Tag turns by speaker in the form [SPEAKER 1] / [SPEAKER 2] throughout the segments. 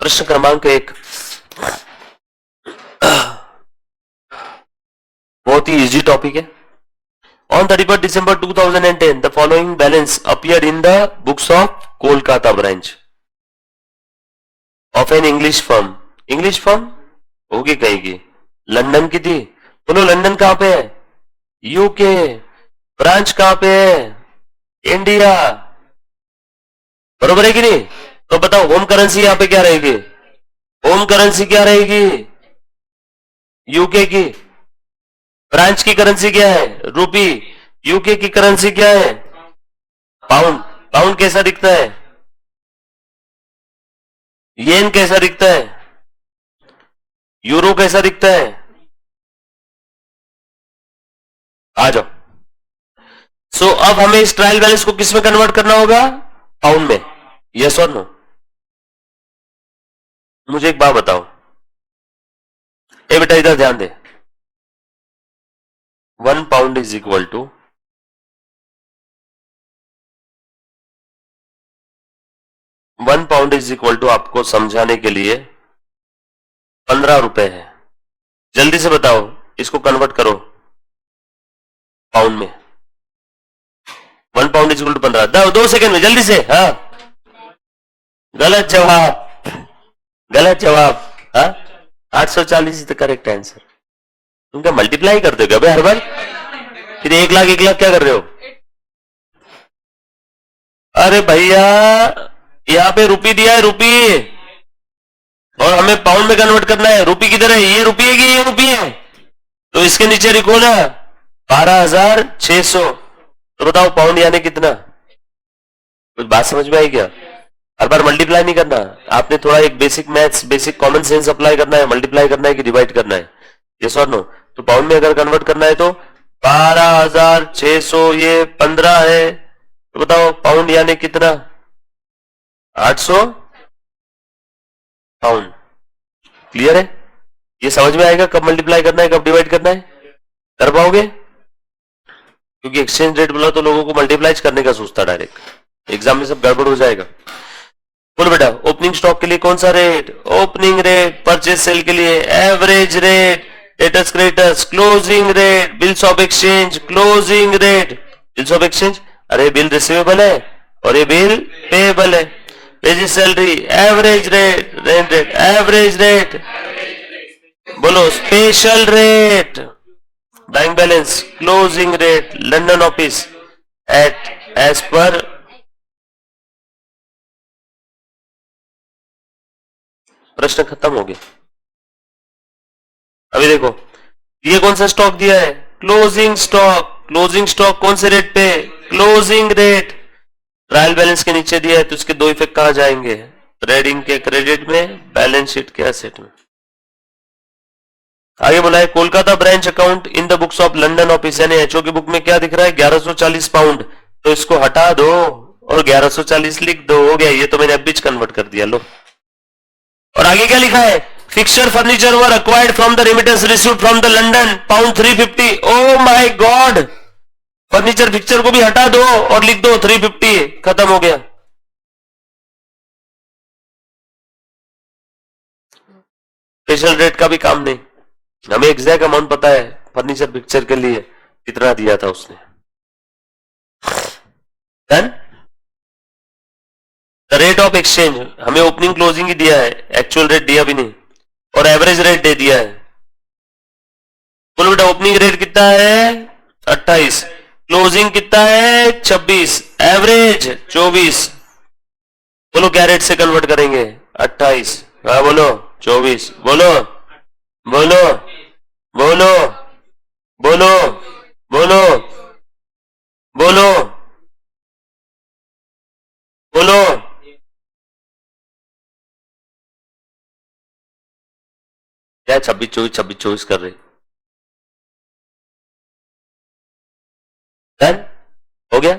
[SPEAKER 1] प्रश्न क्रमांक 1 बहुत ही इजी टॉपिक है। On 31 December 2010 the following balance appeared in the books of Kolkata branch of an English firm. English firm होगी कहीं की, लंदन की थी। बोलो लंदन कहां पे है? यूके। ब्रांच कहां पे है? इंडिया। बरोबर है कि नहीं? तो बताओ होम करेंसी यहां पे क्या रहेगी? होम करेंसी क्या रहेगी? यूके की। ब्रांच की करेंसी क्या है? रूपी। यूके की करेंसी क्या है? पाउंड। पाउंड कैसा दिखता है? येन कैसा दिखता है? यूरो कैसा दिखता है? आ जाओ। सो अब हमें इस ट्रायल बैलेंस को किस में कन्वर्ट करना होगा? पाउंड में। यस और नो? मुझे एक बात बताओ, ए बेटा इधर ध्यान दे। 1 pound is equal to 1 pound is equal to आपको समझाने के लिए 15 रुपए है। जल्दी से बताओ, इसको कन्वर्ट करो पाउंड में। 1 pound is equal to 15। 2 second में जल्दी से। हाँ, गलत जवाब, गलत जवाब। हाँ, 840 इज द करेक्ट आंसर। तुम क्या मल्टीप्लाई करते हो क्या भाई हर बार? फिर 1 लाख क्या कर रहे हो? अरे भैया, यहाँ पे रुपी दिया है, रुपी, और हमें पाउंड में कन्वर्ट करना है। रुपी किधर है? ये रुपी है कि ये रुपी है? तो इसके नीचे लिखो ना 12,600। तो बताओ पाउंड यानी कितना? कुछ बात समझ में आई क्या? हर बार मल्टीप्लाई नहीं करना, आपने थोड़ा एक basic maths, basic common sense apply करना है। मल्टीप्लाई करना है कि डिवाइड करना है? यस और नो? तो पाउंड में अगर कन्वर्ट करना है तो 12,600 ये 15 है, तो बताओ पाउंड यानी कितना? 800 पाउंड। क्लियर है? ये समझ में आएगा कब मल्टीप्लाई करना है, कब डिवाइड करना है? कर पाओगे? क्योंकि एक्सचेंज रेट बोला तो लोगों को मल्टीप्लाई करने का सोचता डायरेक्ट, एग्जाम में सब गड़बड़ हो जाएगा। बोलो बेटा, ओपनिंग स्टॉक के लिए कौन सा rate? Opening rate. Purchase sale के लिए average rate. Debtors creditors closing rate. Bills of exchange closing rate. Bills of exchange, अरे बिल रिसीवेबल है और ये बिल पेएबल है। Wages salary average rate. Rent rate average rate. बोलो special rate. Bank balance closing rate. London office at age पर। प्रश्न खत्म हो गया। अभी देखो, ये कौन सा स्टॉक दिया है? Closing stock. क्लोजिंग स्टॉक कौन से रेट पे? Closing rate. ट्रायल बैलेंस के नीचे दिया है तो इसके दो इफेक्ट कहां जाएंगे? ट्रेडिंग के क्रेडिट में, बैलेंस शीट के एसेट में। आगे बोला है Kolkata branch account in the books of London office, यानी एचओ की बुक में क्या दिख रहा है? 1140 पाउंड। तो इसको हटा दो और 1140 लिख दो, हो गया। ये तो मैंने अभी कन्वर्ट कर दिया, लो। और आगे क्या लिखा है? Fixture furniture were acquired from the remittance received from the London pound 350। Oh my God, furniture fixture को भी हटा दो और लिख दो 350। खत्म हो गया। स्पेशल रेट का भी काम नहीं, हमें एग्जैक्ट अमाउंट पता है फर्नीचर पिक्चर के लिए कितना दिया था उसने। Done. The rate of exchange हमें ओपनिंग क्लोजिंग ही दिया है, एक्चुअल रेट दिया भी नहीं, और एवरेज रेट दे दिया है। बोलो बेटा ओपनिंग रेट कितना है? 28। क्लोजिंग कितना है? 26। एवरेज 24। बोलो क्या रेट से कन्वर्ट करेंगे? 28। हाँ बोलो 24। बोलो बोलो बोलो बोलो बोलो बोलो बोलो। क्या 26 24 कर रहे? डन हो गया।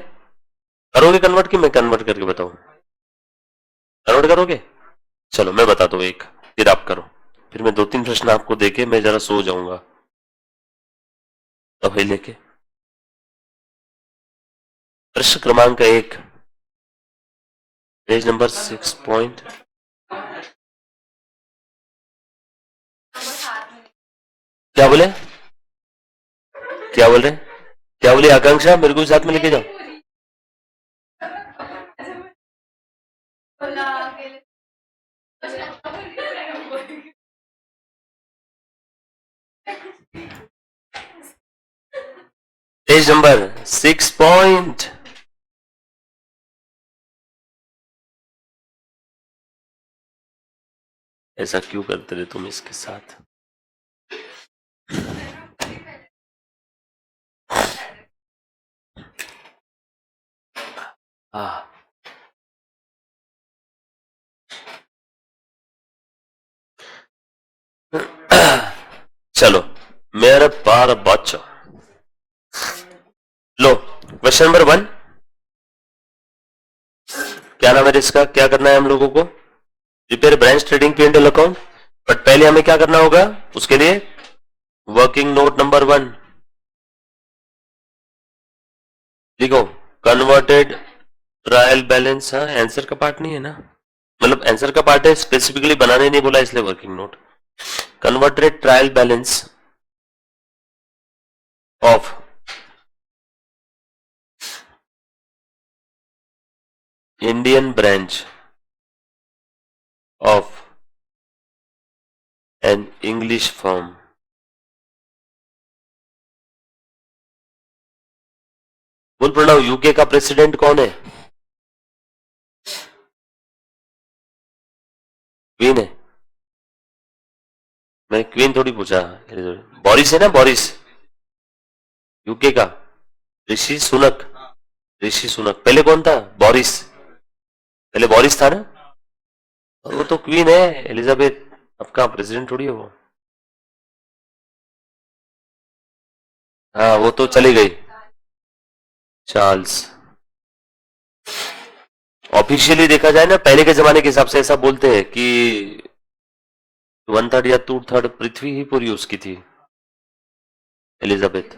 [SPEAKER 1] करोगे कन्वर्ट कि मैं कन्वर्ट करके बताऊं? कन्वर्ट करोगे? चलो मैं बताता हूं एक, फिर आप करो। फिर मैं 2-3 प्रश्न आपको देके मैं जरा सो जाऊंगा, तो भाई लेके। प्रश्न क्रमांक 1, पेज नंबर 6. क्या बोले? क्या बोल रहे? क्या बोली आकांक्षा? मेरे को साथ में लेके जाओ। पेज नंबर 6 ऐसा क्यों करते रहे तुम इसके साथ? हाँ चलो मेरे बार बच्चों, लो क्वेश्चन नंबर 1, क्या नाम है इसका? क्या करना है हम लोगों को? Prepare branch trading P&L account. But पहले हमें क्या करना होगा उसके लिए? वर्किंग नोट नंबर 1 लिखो, कन्वर्टेड ट्रायल बैलेंस। हाँ आंसर का पार्ट नहीं है ना, मतलब आंसर का पार्ट है, स्पेसिफिकली बनाने नहीं बोला इसलिए working note. Converted trial balance of Indian branch of an English firm. बोल प्रणव, यूके का प्रेसिडेंट कौन है? क्वीन है? मैं क्वीन थोड़ी पूछा। बोरिस है ना, बोरिस, यूके का। ऋषि सुनक, ऋषि सुनक पहले कौन था? बोरिस, पहले बोरिस था ना। और वो तो क्वीन है एलिजाबेथ, आपका प्रेसिडेंट थोड़ी है वो। हाँ वो तो चली गई, चार्ल्स। ऑफिशियली देखा जाए ना, पहले के जमाने के हिसाब से ऐसा बोलते हैं कि 1/3 या 2/3 पृथ्वी ही पूरी उसकी थी, एलिजाबेथ।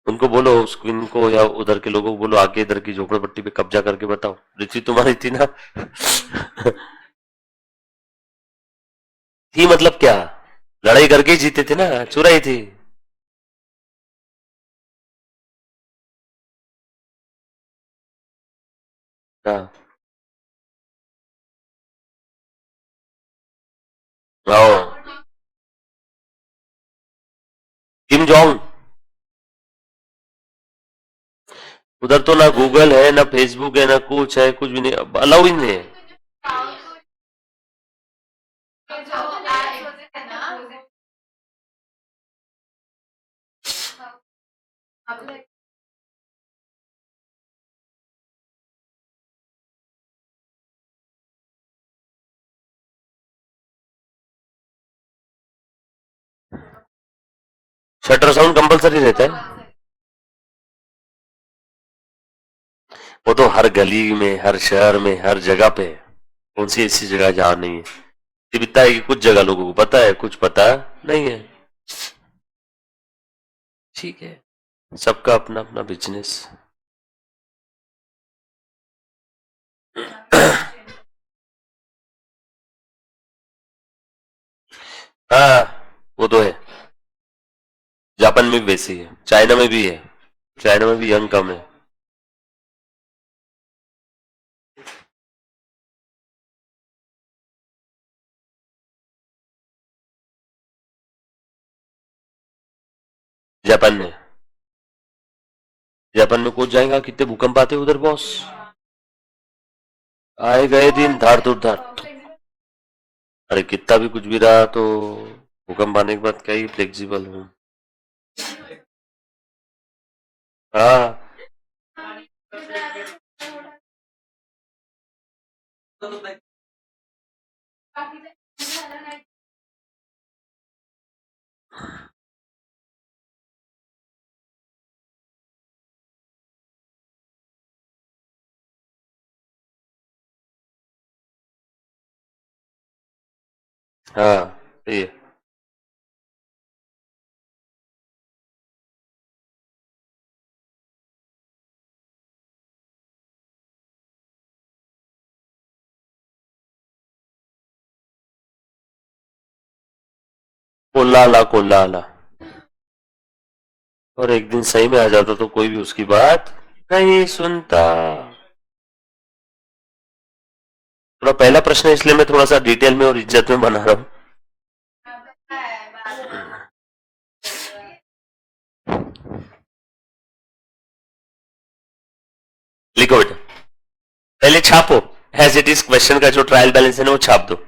[SPEAKER 1] उनको बोलो, उस क्वीन को या उधर के लोगों को बोलो, आके इधर की झोपड़पट्टी पे कब्जा करके बताओ, पृथ्वी तुम्हारी थी ना। थी मतलब क्या? लड़ाई करके ही जीते थे ना, चुराई थी। हाँ आओ, किम जोंग। उधर तो ना गूगल है ना फेसबुक है ना कुछ है, कुछ भी नहीं, अलाउ ही नहीं है। शटर साउंड कंपलसरी रहता है? वो तो हर गली में, हर शहर में, हर जगह पे है। कौन सी ऐसी जगह जहां नहीं है? सिर्फ इतना है कि कुछ जगह लोगों को पता है, कुछ पता नहीं है। ठीक है, सबका अपना अपना बिजनेस। हाँ वो तो है, जापान में भी वैसे ही है, चाइना में भी है, चाइना में भी यंग कम है। जापान में, जापान में कौन जाएगा? कितने भूकंप आते हैं उधर बॉस, आए गए दिन धार दूर धार। अरे कितना भी कुछ भी रहा तो भूकंप आने के बाद क्या ही फ्लेक्सिबल हूँ। हाँ हाँ सही है। कोल्ला कोल्ला, और एक दिन सही में आ जाता तो कोई भी उसकी बात नहीं सुनता। थोड़ा पहला प्रश्न इसलिए मैं थोड़ा सा डिटेल में और इज्जत में बना रहा हूं। लिखो बेटा, पहले छापो एज इट इज, क्वेश्चन का जो ट्रायल बैलेंस है ना वो छाप दो।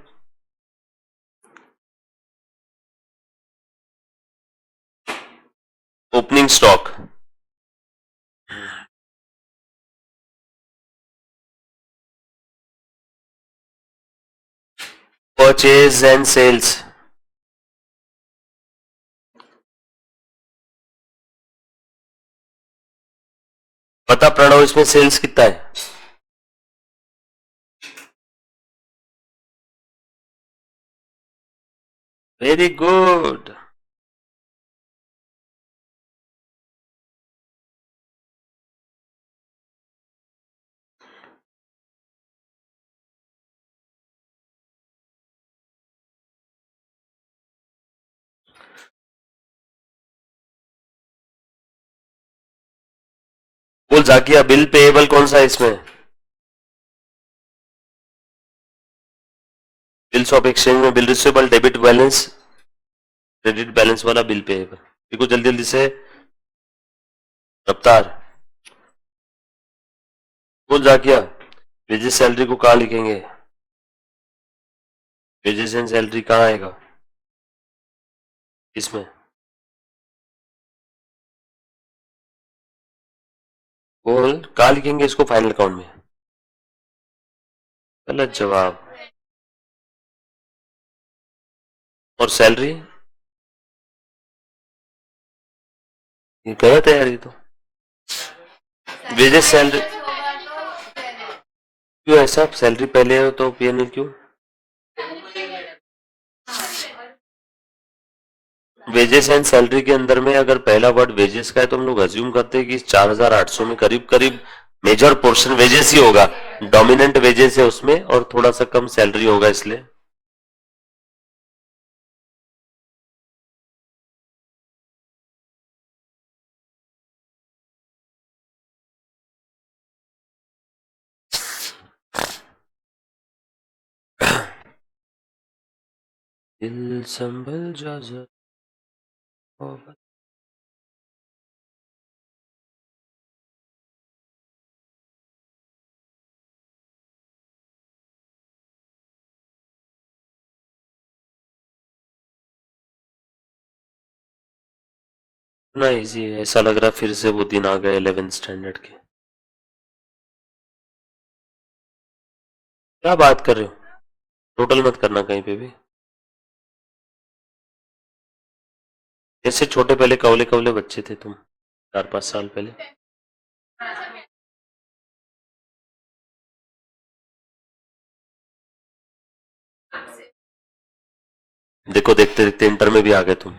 [SPEAKER 1] Opening stock, purchase and sales, बता प्रणव इसमें सेल्स कितना है? Very good. बोल जाकिया, बिल पेएबल कौन सा है इसमें? बिल्स ऑफ एक्सचेंज में bill receivable, debit balance, credit balance वाला बिल पेएबल। देखो जल्दी जल्दी से रफ्तार। बोल जाकिया, वेजेस सैलरी को कहाँ लिखेंगे? वेजेस एंड सैलरी कहाँ आएगा इसमें? बोल कहाँ लिखेंगे इसको फाइनल अकाउंट में? गलत जवाब। और सैलरी ये गलत है यार, ये तो वेजेस सैलरी क्यों ऐसा? सैलरी पहले हो तो पीएनएल क्यों? वेजेस एंड सैलरी के अंदर में अगर पहला वर्ड वेजेस का है तो हम लोग अज्यूम करते हैं कि 4800 में करीब करीब मेजर पोर्शन वेजेस ही होगा, डोमिनेंट वेजेस है उसमें और थोड़ा सा कम सैलरी होगा इसलिए। दिल संभल जा जरा। ना इजी है, ऐसा लग रहा फिर से वो दिन आ गए 11th स्टैंडर्ड के। क्या बात कर रहे हो? टोटल मत करना कहीं पे भी। जैसे छोटे पहले कवले कवले बच्चे थे तुम 4-5 साल पहले। देखो देखते देखते इंटर में भी आ गए तुम।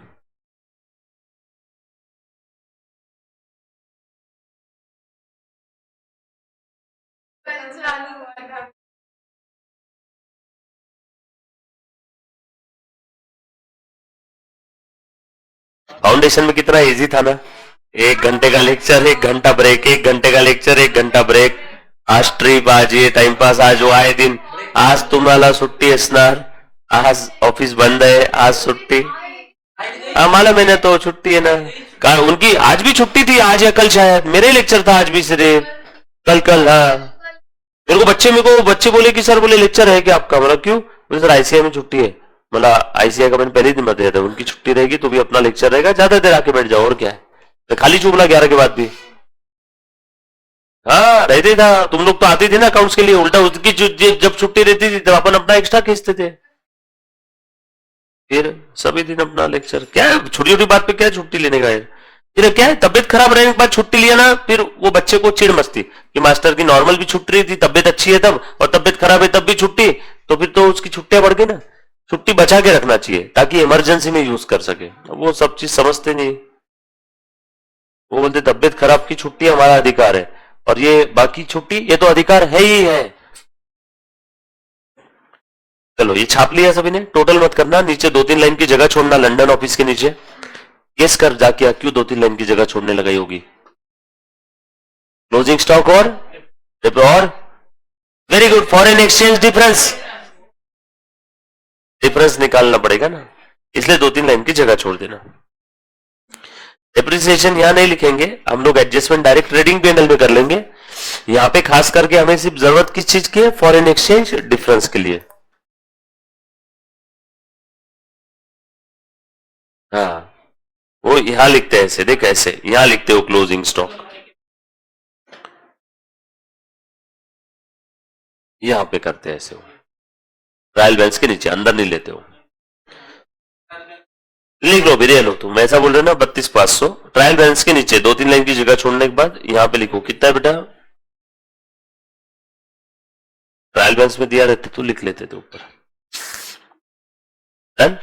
[SPEAKER 1] फाउंडेशन में कितना इजी था ना, 1 घंटे का लेक्चर, 1 घंटा ब्रेक, 1 घंटे का लेक्चर, 1 घंटा ब्रेक। आज ट्रिप, आज ये टाइम पास, आज वो आए दिन। आज तुम्हाला सुट्टी असणार, आज ऑफिस बंद है, आज छुट्टी। मालूम मैंने तो छुट्टी है ना, कहा उनकी आज भी छुट्टी थी, आज या कल शायद मेरे लेक्चर था, आज भी सिर्फ कल कल। हाँ मेरे को बच्चे बोले कि सर बोले लेक्चर है क्या आपका? मतलब क्यों? बोले सर आईसीआई में छुट्टी है। मतलब आईसीआई का मैंने पहले दिन बताया था, उनकी छुट्टी रहेगी तो भी अपना लेक्चर रहेगा, ज्यादा देर आके बैठ जाओ और क्या है। तो खाली चुप बोला 11 के बाद भी। हाँ रहते था, तुम लोग तो आते थे ना अकाउंट्स के लिए, उल्टा उसकी जब छुट्टी रहती थी तब अपन अपना एक्स्ट्रा खींचते थे। फिर सभी दिन अपना लेक्चर, क्या छोटी छोटी बात पे क्या छुट्टी लेने का है? फिर क्या है, तबियत खराब रहने के बाद छुट्टी लिया ना, फिर वो बच्चे को चिढ़ मचती कि मास्टर की नॉर्मल भी छुट्टी रही थी, तबियत अच्छी है तब, और तबियत खराब है तब भी छुट्टी, तो फिर तो उसकी छुट्टियां बढ़ गई ना। छुट्टी बचा के रखना चाहिए ताकि इमरजेंसी में यूज कर सके। वो सब चीज समझते नहीं, वो बोलते तबियत खराब की छुट्टी हमारा अधिकार है, और ये बाकी छुट्टी ये तो अधिकार है ही है। चलो ये छाप लिया सभी ने, टोटल मत करना, नीचे 2-3 लाइन की जगह छोड़ना लंदन ऑफिस के नीचे। गेस कर जाके क्यों 2-3 लाइन की जगह छोड़ने लगाई होगी। क्लोजिंग स्टॉक और very good, foreign exchange difference, difference निकालना पड़ेगा ना, इसलिए 2-3 लाइन की जगह छोड़ देना। डेप्रिसिएशन यहां नहीं लिखेंगे हम लोग, एडजस्टमेंट डायरेक्ट ट्रेडिंग पैनल में कर लेंगे। यहां पे खास करके हमें सिर्फ जरूरत किस चीज की है, फॉरेन एक्सचेंज डिफरेंस के लिए। हाँ वो यहां लिखते हैं ऐसे, देख ऐसे यहां लिखते हो क्लोजिंग स्टॉक, यहां पे करते हैं ऐसे हो, ट्रायल बैलेंस के नीचे, अंदर नहीं लेते हो। लिख लो भी लो, तुम ऐसा बोल रहे हो ना 32,500, ट्रायल बैलेंस के नीचे 2-3 लाइन की जगह छोड़ने के बाद यहां पे लिखो कितना है बेटा, ट्रायल बैलेंस में दिया रहते तो लिख लेते थे ऊपर। डन,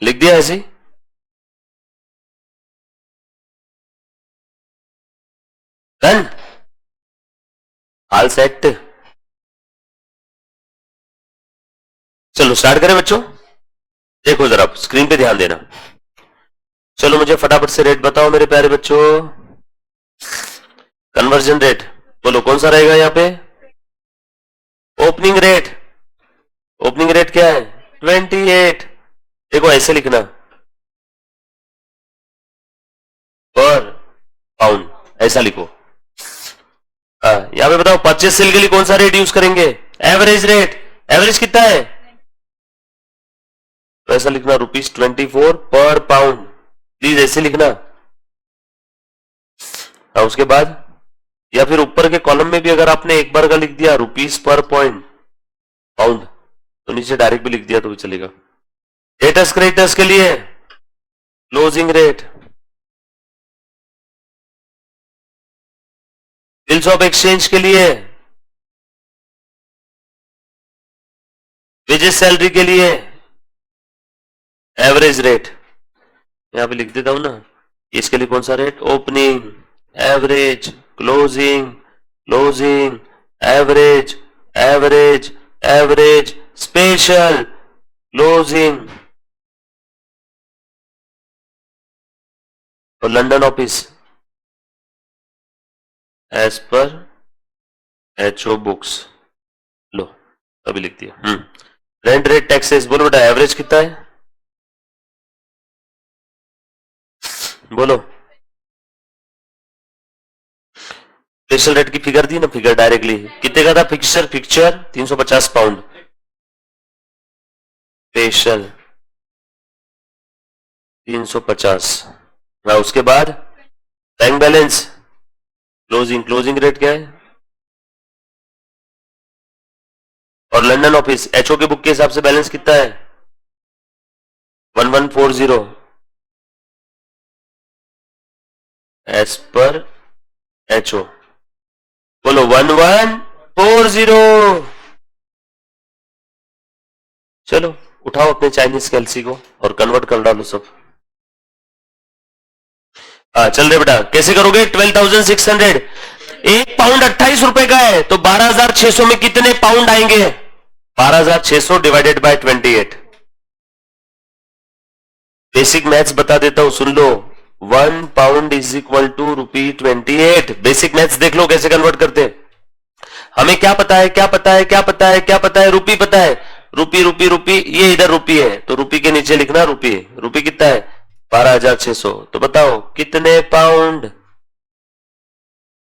[SPEAKER 1] लिख दिया ऐसे ही। डन, हाल सेट। चलो स्टार्ट करें बच्चों, देखो जरा स्क्रीन पे ध्यान देना। चलो मुझे फटाफट से रेट बताओ मेरे प्यारे बच्चों, कन्वर्जन रेट बोलो कौन सा रहेगा यहाँ पे, ओपनिंग रेट, ओपनिंग रेट क्या है 28, देखो ऐसे लिखना पर पाउंड, ऐसा लिखो। यहाँ पे बताओ परचेस सेल के लिए कौन सा रेट यूज करेंगे, एवरेज रेट, एवरेज कितना है, तो ऐसा लिखना ₹24 पर पाउंड, प्लीज ऐसे लिखना। उसके बाद या फिर ऊपर के कॉलम में भी अगर आपने एक बार का लिख दिया ₹, पर पॉइंट पाउंड, तो नीचे डायरेक्ट भी लिख दिया तो भी चलेगा। डेटर्स क्रेडिटर्स के लिए closing rate, bills of exchange के लिए, वेजेस सैलरी के लिए एवरेज रेट, यहां पे लिख देता हूं ना, इसके लिए कौन सा rate, opening, average, closing, closing, average, average, average, special, closing, और London office as per HO books, लो अभी लिख दिया। रेंट रेट टैक्सेस बोलो बेटा, एवरेज कितना है बोलो, स्पेशल रेट की फिगर दी ना, फिगर डायरेक्टली कितने का था, फिक्सचर, फिक्सचर 350 पाउंड, स्पेशल 350, उसके बाद bank balance, closing, closing rate क्या है, और लंदन ऑफिस एचओ के बुक के हिसाब से बैलेंस कितना है 1140 एज पर एचओ, बोलो 1140। चलो उठाओ अपने चाइनीज कैलसी को और कन्वर्ट कर डालो सब। चल रहे बेटा, कैसे करोगे, 12,600, एक पाउंड 28 रुपए का है, तो 12,600 में कितने पाउंड आएंगे, 12,600 डिवाइडेड बाय 28। बेसिक मैथ्स बता देता हूं, सुन लो, 1 pound is equal to ₹28। Basic maths देख लो कैसे कन्वर्ट करते हैं। हमें क्या पता है, क्या पता है, क्या पता है, क्या पता है, रुपी पता है, रुपी रुपी रुपी, ये इधर रुपी है तो रुपी के नीचे लिखना रुपी, रुपी कितना है 12,600, तो बताओ कितने पाउंड,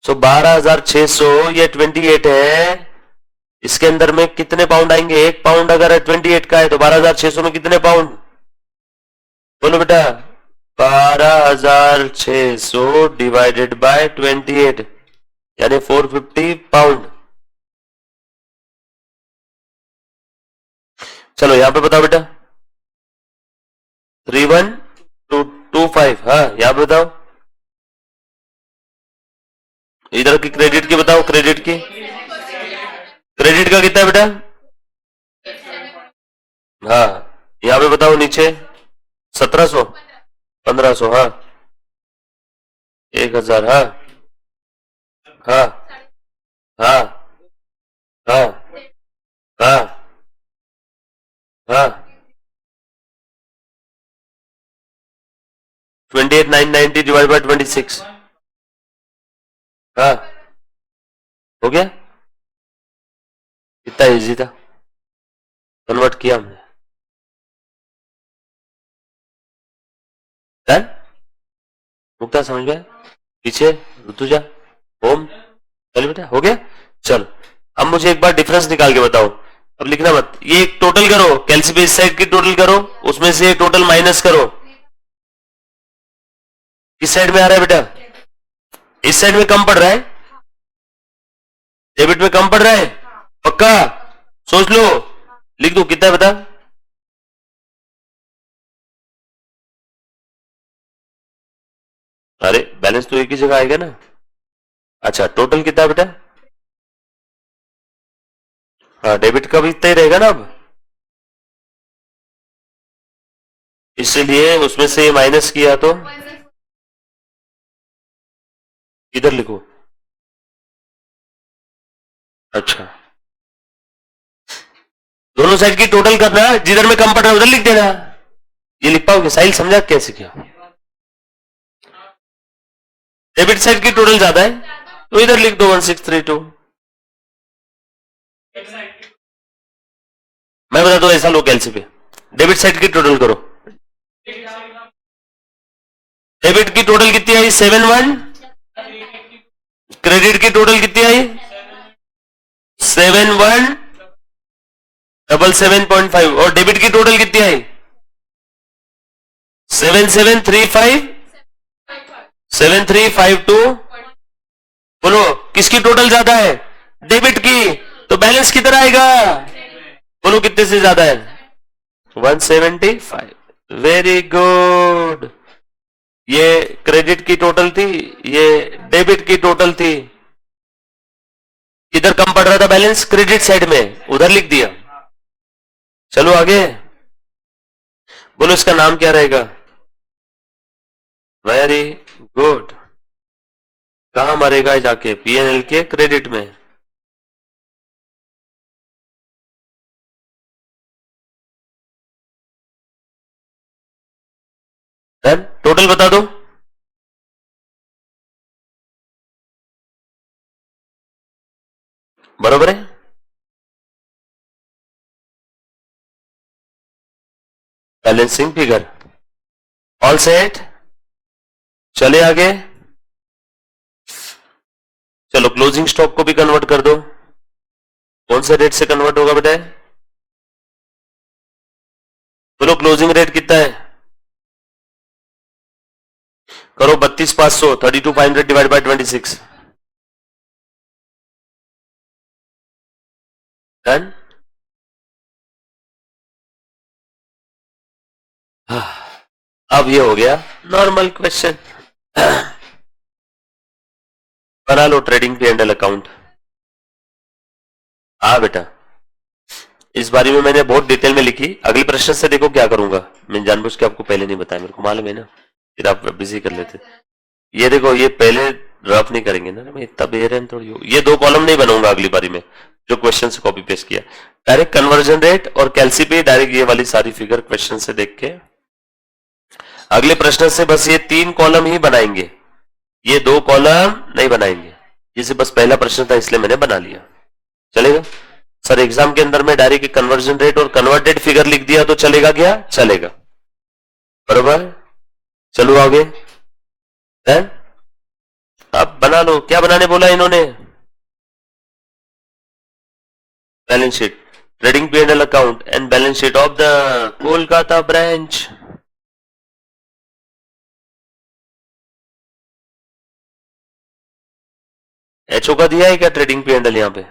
[SPEAKER 1] सो 12,600, ये 28 है, इसके अंदर में कितने पाउंड आएंगे, एक पाउंड अगर 28 का है तो 12,600 में कितने पाउंड, बोलो बेटा 12,600 डिवाइडेड बाय 28 यानी 450 पाउंड। चलो यहां पे बताओ बेटा 31,225, हाँ यहां पे बताओ, इधर की क्रेडिट की बताओ, क्रेडिट की, क्रेडिट का कितना है बेटा, हाँ यहां पे बताओ नीचे 1,700, 1,500, हाँ 1,000, हाँ हाँ हाँ 28,990 डिवाइड बाय 26। हाँ, हो गया। इतना इजी था, कन्वर्ट किया हमने। डन। मुक्ता समझ में आया? पीछे ऋतुजा, ओम, चल बेटा हो गया। चल अब मुझे एक बार डिफरेंस निकाल के बताओ। अब लिखना मत, ये टोटल करो, कैलसी पे इस साइड की टोटल करो, उसमें से टोटल माइनस करो। किस साइड में आ रहा है बेटा? इस साइड में कम पड़ रहा है, डेबिट में कम पड़ रहा है, पक्का? सोच लो, लिख दो कितना है बता। अरे बैलेंस तो एक ही जगह आएगा ना। अच्छा टोटल कितना है बेटा? हाँ डेबिट का भी इतना ही रहेगा ना अब, इसलिए उसमें से माइनस किया तो इधर लिखो। अच्छा दोनों साइड की टोटल करना, जिधर में कम पड़ रहा है उधर लिख देना। ये लिख पाओगे? साहिल समझा कैसे किया? डेबिट साइड की टोटल ज्यादा है तो इधर लिख दो 1632। मैं बता दो ऐसा लो कैलसी पे, डेबिट साइड की टोटल करो। डेबिट की टोटल कितनी आई? 71। क्रेडिट की टोटल कितनी आई? 7177.5। और डेबिट की टोटल कितनी आई? 7735 7352। बोलो किसकी टोटल ज्यादा है? डेबिट की। तो बैलेंस किधर आएगा? बोलो कितने से ज्यादा है? 175। Very good. ये क्रेडिट की टोटल थी, ये डेबिट की टोटल थी। इधर कम पड़ रहा था बैलेंस, क्रेडिट साइड में, उधर लिख दिया। चलो आगे बोलो, इसका नाम क्या रहेगा? Very good. कहां मरेगा जाके? पीएनएल के क्रेडिट में। टोटल बता दो। बरोबर है? Balancing figure all set. चले आगे। चलो क्लोजिंग स्टॉक को भी कन्वर्ट कर दो। कौन से रेट से कन्वर्ट होगा बेटा? बोलो क्लोजिंग रेट कितना है? करो 32,500, 32,500 डिवाइड बाय 26। डन। अब ये हो गया नॉर्मल क्वेश्चन। बना लो trading P and L account. हाँ बेटा, इस बारे में मैंने बहुत डिटेल में लिखी। अगले प्रश्न से देखो क्या करूंगा, मैं जानबूझ के आपको पहले नहीं बताया, मेरे को मालूम है ना, फिर आप बिजी कर लेते। ये देखो, ये पहले रफ नहीं करेंगे ना, मैं इतना बेरहम थोड़ी हूँ। ये दो कॉलम नहीं बनाऊंगा अगली बारी में, जो क्वेश्चन से कॉपी पेस्ट किया। डायरेक्ट कन्वर्जन रेट और कैलसी पे डायरेक्ट ये वाली सारी फिगर क्वेश्चन से देख के अगले प्रश्न से बस ये 3 कॉलम ही बनाएंगे, ये 2 कॉलम नहीं बनाएंगे। ये बस पहला प्रश्न था इसलिए मैंने बना लिया। चलेगा सर? एग्जाम के अंदर में डायरेक्ट कन्वर्जन रेट और कन्वर्टेड फिगर लिख दिया तो चलेगा क्या? चलेगा। बरोबर। चलो आगे। अब बना लो। क्या बनाने बोला इन्होंने? Balance sheet, trading P and L account and balance sheet of the Kolkata branch. HO का दिया है क्या ट्रेडिंग पी एंड एल यहां पे?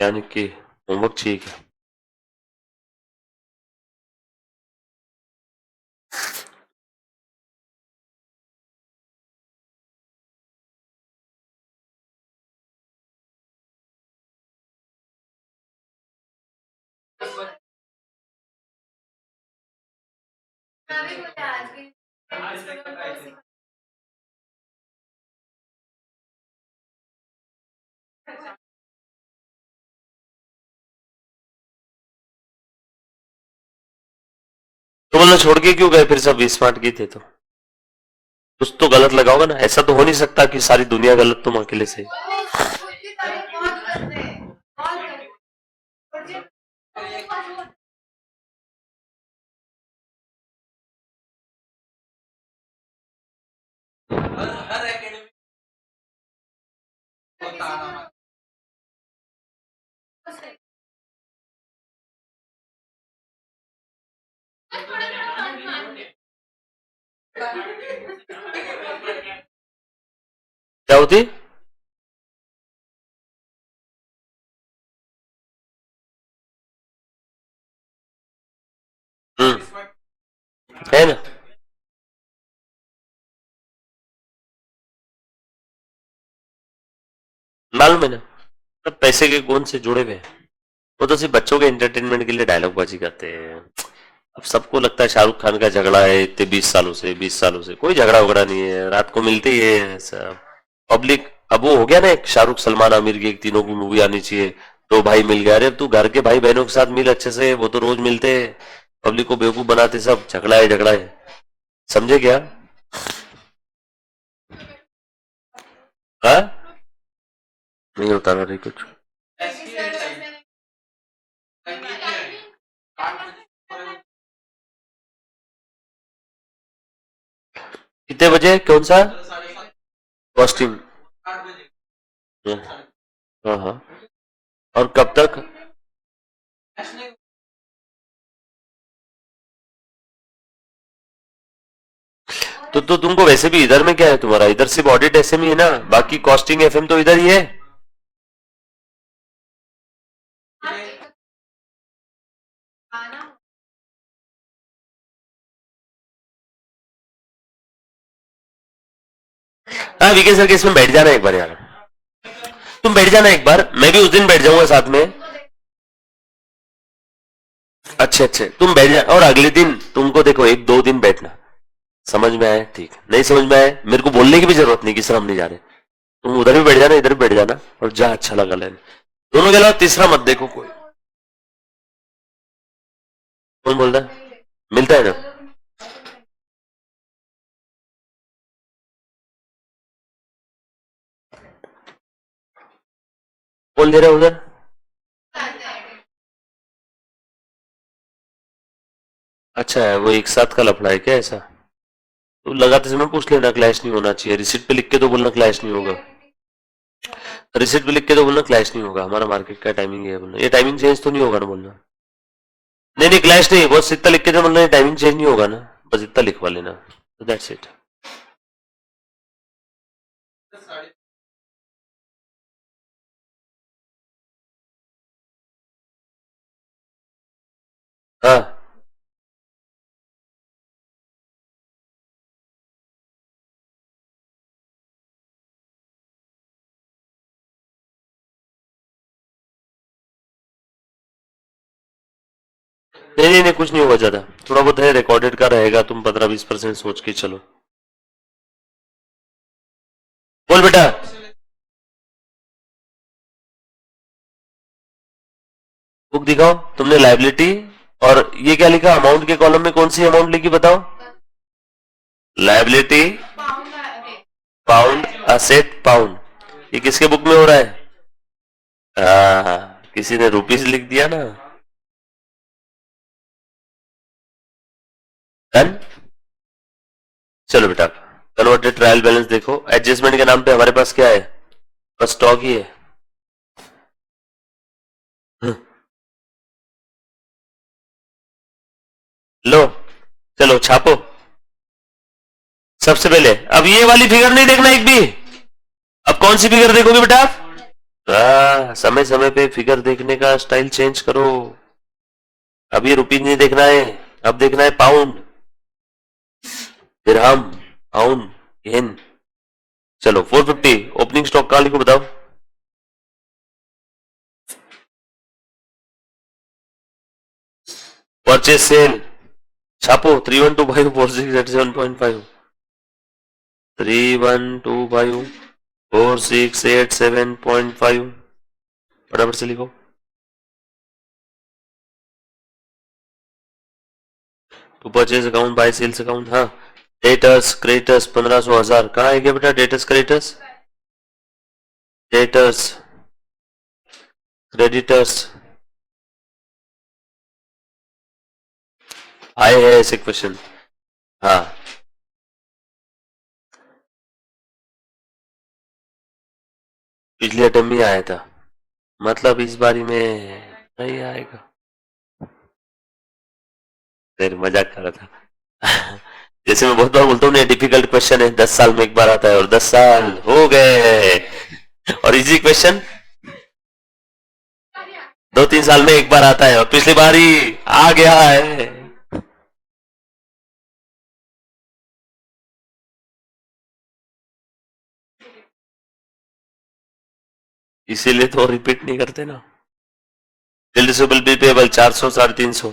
[SPEAKER 1] यानी कि होमवर्क चाहिए क्या? तो बोलना छोड़ के क्यों गए फिर? सब स्मार्ट की थे तो कुछ तो गलत लगा होगा ना। ऐसा तो हो नहीं सकता कि सारी दुनिया गलत तुम अकेले से। क्या होती? है ना। मालूम है ना। सब पैसे के कौन से जुड़े हुए हैं। वो तो सिर्फ बच्चों के एंटरटेनमेंट के लिए डायलॉग बाजी करते हैं। अब सबको लगता है शाहरुख खान का झगड़ा है इतने 20 सालों से कोई झगड़ा वगड़ा नहीं है, रात को मिलते ही है सब पब्लिक। अब वो हो गया ना, एक शाहरुख सलमान आमिर की एक तीनों की मूवी आनी चाहिए। दो भाई मिल गए, अरे तू घर के भाई बहनों के साथ मिल अच्छे से, वो तो रोज मिलते हैं। पब्लिक को बेवकूफ बनाते, सब झगड़ा है। समझे क्या? हाँ, नहीं होता ना रे कुछ। कितने बजे कौन सा कॉस्ट्यूम? हाँ हाँ। और कब तक? तो तुमको वैसे भी इधर में क्या है तुम्हारा, इधर सिर्फ ऑडिट एसएम ही है ना, बाकी कॉस्टिंग एफएम तो इधर ही है। हाँ विके सर के इसमें बैठ जाना एक बार यार। तुम बैठ जाना एक बार, मैं भी उस दिन बैठ जाऊंगा साथ में। अच्छे अच्छे तुम बैठ जा, और अगले दिन तुमको देखो एक दो दिन बैठना। समझ में आए ठीक, नहीं समझ में आए मेरे को बोलने की भी जरूरत नहीं कि सर हम नहीं जा रहे। तुम उधर भी बैठ जाना, इधर भी बैठ जाना, और जहां अच्छा लगा लेना। दोनों के अलावा तीसरा मत देखो कोई। कौन बोल रहा है? मिलता है ना। कौन दे रहा है उधर? अच्छा है, वो एक साथ का लफड़ा है क्या ऐसा? तो लगाते समय पूछ लेना, क्लैश नहीं होना चाहिए। रिसिट पे लिख के तो बोलना क्लैश नहीं होगा। रिसिट पे लिख के तो बोलना क्लैश नहीं होगा, हमारा मार्केट का टाइमिंग है बोलना। ये टाइमिंग चेंज तो नहीं होगा ना बोलना। नहीं नहीं क्लैश नहीं, बस इतना लिख के तो बोलना ये टाइमिंग चेंज नहीं होगा ना। बस इतना लिखवा लेना, तो दैट्स इट। हाँ नहीं नहीं नहीं कुछ नहीं होगा ज्यादा। थोड़ा बहुत है, रिकॉर्डेड का रहेगा, तुम 15-20% सोच के चलो। बोल बेटा। बुक दिखाओ। तुमने लाइबिलिटी और ये क्या लिखा, अमाउंट के कॉलम में कौन सी अमाउंट लिखी बताओ? Liability pound, asset pound. ये किसके बुक में हो रहा है? किसी ने रुपीस लिख दिया ना। डन। चलो बेटा, कन्वर्टेड ट्रायल बैलेंस देखो। एडजस्टमेंट के नाम पे हमारे पास क्या है? बस स्टॉक ही है। लो, चलो छापो। सबसे पहले अब ये वाली फिगर नहीं देखना एक भी। अब कौन सी फिगर देखोगे बेटा आप? समय समय पे फिगर देखने का स्टाइल चेंज करो। अब ये रुपीज नहीं देखना है, अब देखना है पाउंड, दिरहम, पाउंड, येन। चलो 450 ओपनिंग स्टॉक कहां लिखो बताओ? परचेज सेल छापो 31254687.5 31254687.5 फटाफट से लिखो। To purchase account by sales account. हाँ, डेटर्स क्रेडिटर्स 1500 कहाँ है क्या बेटा? डेटर्स क्रेडिटर्स, डेटर्स क्रेडिटर्स आए हैं ऐसे क्वेश्चन। हाँ, पिछले अटेम्प्ट में आया था, मतलब इस बारी में नहीं आएगा। फिर मजाक कर रहा था। जैसे मैं बहुत बार बोलता हूँ, डिफिकल्ट क्वेश्चन है 10 साल में एक बार आता है, और 10 साल हो गए। और इजी क्वेश्चन 2-3 साल में एक बार आता है, और पिछली बार ही आ गया है। इसीलिए तो रिपीट नहीं करते ना। Eligible bill payable 400 350।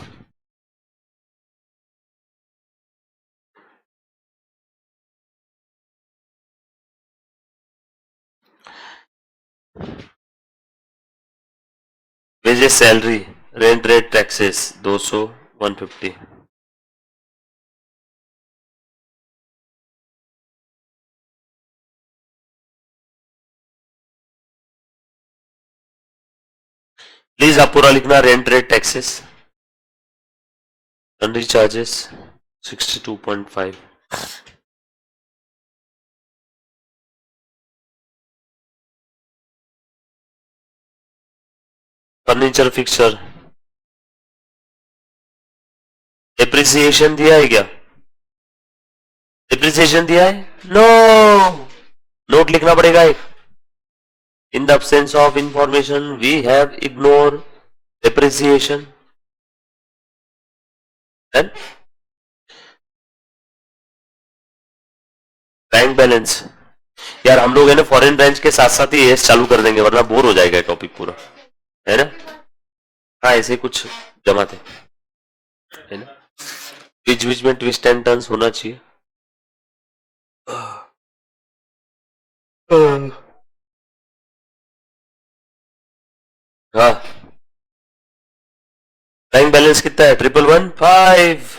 [SPEAKER 1] Wages salary rent rate taxes 200 150। Please आप पूरा लिखना। Rent rate taxes, sundry charges 62.5, furniture fixer. Depreciation दिया है क्या? डिप्रिसिएशन दिया है? नो, नोट लिखना पड़ेगा एक। In the absence of information we have ignored depreciation and bank balance. यार हम लोग है ना फॉरेन ब्रांच के साथ साथ ही एस चालू कर देंगे, वरना बोर हो जाएगा टॉपिक पूरा, है ना? हाँ, ऐसे कुछ जमाते है ना, बीच बीच में ट्विस्ट एंड टर्न्स होना चाहिए। हाँ, बैंक बैलेंस कितना है? 1115।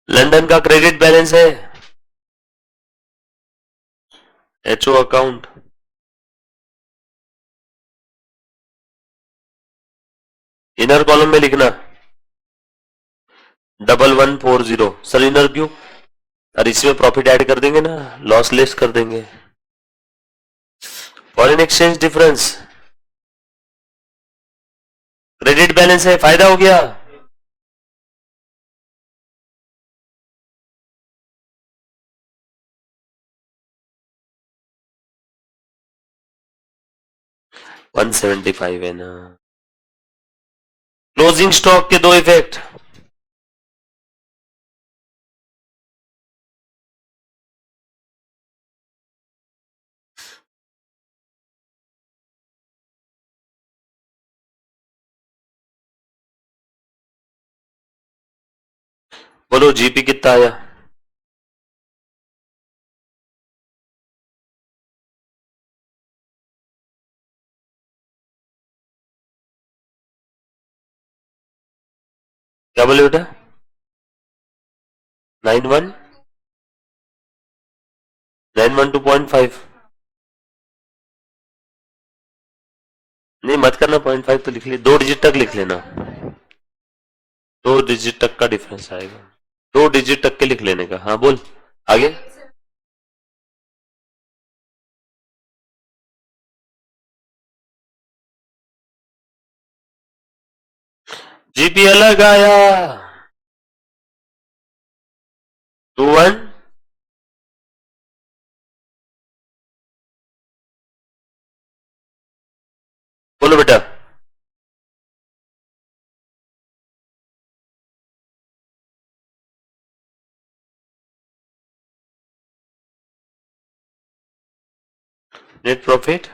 [SPEAKER 1] लंदन का क्रेडिट बैलेंस है एचओ अकाउंट, इनर कॉलम में लिखना 1140। सर इनर क्यों? और इसमें प्रॉफिट ऐड कर देंगे ना, लॉस लेस कर देंगे। Foreign exchange difference credit balance है, फायदा हो गया। वन 175 है ना। क्लोजिंग स्टॉक के दो इफेक्ट। बोलो जीपी कितना आया? क्या बोले बेटा? 91 912.5। नहीं मत करना, 0.5 तो लिख ले, 2 डिजिट तक लिख लेना। 2 डिजिट तक का डिफरेंस आएगा, 2 डिजिट तक के लिख लेने का। हाँ बोल आगे। जीपी अलग आया 21। बोलो बेटा। नेट प्रॉफिट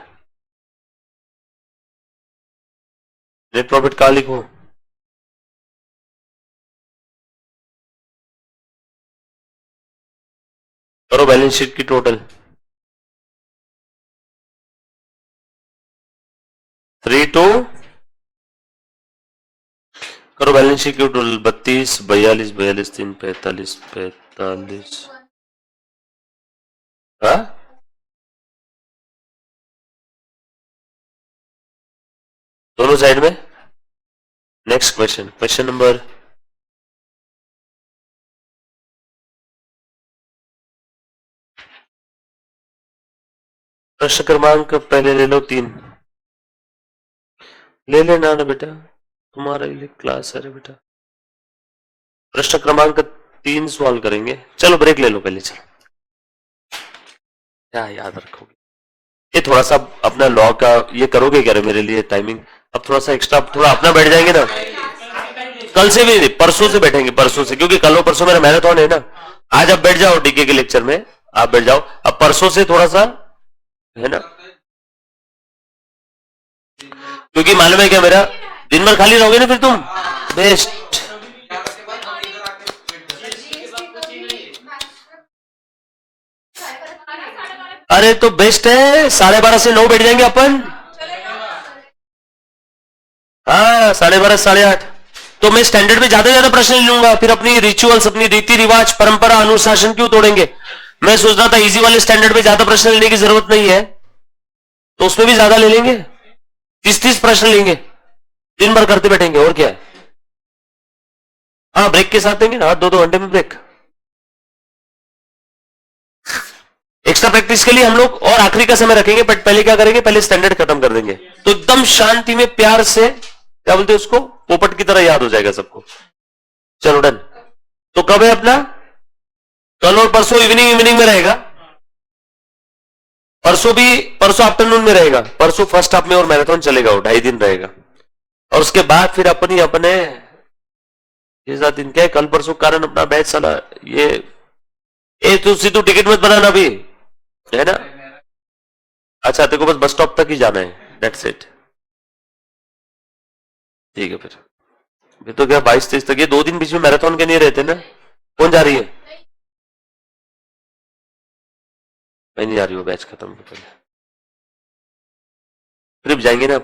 [SPEAKER 1] नेट प्रॉफिट कहाँ लिखूं? करो बैलेंस शीट की टोटल 32 करो बैलेंस शीट की टोटल 32 42 42 3 45 45 हाँ दोनों साइड में। नेक्स्ट क्वेश्चन, क्वेश्चन नंबर प्रश्न क्रमांक पहले ले लो 3 ले लेना ना बेटा, तुम्हारे लिए क्लास है रे बेटा। प्रश्न क्रमांक 3 सॉल्व करेंगे। चलो ब्रेक ले लो पहले। चलो क्या याद रखोगे? ये थोड़ा सा अपना लॉ का ये करोगे क्या रे मेरे लिए टाइमिंग? अब थोड़ा सा एक्स्ट्रा थोड़ा अपना बैठ जाएंगे ना। कल से भी नहीं, परसों से बैठेंगे, परसों से, क्योंकि कल और परसों मेरा मैराथन है ना। आज आप बैठ जाओ डीके के लेक्चर में, आप बैठ जाओ। अब परसों से थोड़ा सा है ना, क्योंकि मालूम है क्या मेरा दिन भर खाली रहोगे ना फिर तुम। बेस्ट। अरे तो बेस्ट है, 12:30 से 9 बैठ जाएंगे अपन। हाँ 12:30 8:30। तो मैं स्टैंडर्ड में ज्यादा ज्यादा प्रश्न ले लूंगा, फिर अपनी रिचुअल्स अपनी रीति रिवाज परंपरा अनुशासन क्यों तोड़ेंगे? मैं सोच रहा था इजी वाले स्टैंडर्ड में ज्यादा प्रश्न लेने की जरूरत नहीं है, तो उसमें भी ज्यादा ले लेंगे, 30 प्रश्न लेंगे, दिन भर करते बैठेंगे और क्या है। हाँ ब्रेक के साथ देंगे ना, 2-2 घंटे में ब्रेक। एक्स्ट्रा प्रैक्टिस के लिए हम लोग और आखिरी का समय रखेंगे, बट पहले क्या करेंगे, पहले स्टैंडर्ड खत्म कर देंगे, तो एकदम शांति में प्यार से, क्या बोलते हैं उसको, पोपट की तरह याद हो जाएगा सबको। चलो डन। तो कब है अपना? कल और परसों इवनिंग इवनिंग में रहेगा। परसों आफ्टरनून में रहेगा। परसों फर्स्ट हाफ में और मैराथन चलेगा, वो 2.5 दिन रहेगा। और उसके बाद फिर अपने ये 7 दिन क्या है, कल परसों कारण अपना बैच साला ये तू टिकट मत बनाना अभी, है ना। अच्छा तेरे को बस बस स्टॉप तक ही जाना है, दैट्स इट। ठीक है फिर तो क्या 22-23 तक, ये 2 दिन बीच में मैराथन के नहीं रहते ना। कौन जा रही है? मैं नहीं जा रही हूँ, बैच खत्म हो पहले, फिर जाएंगे ना।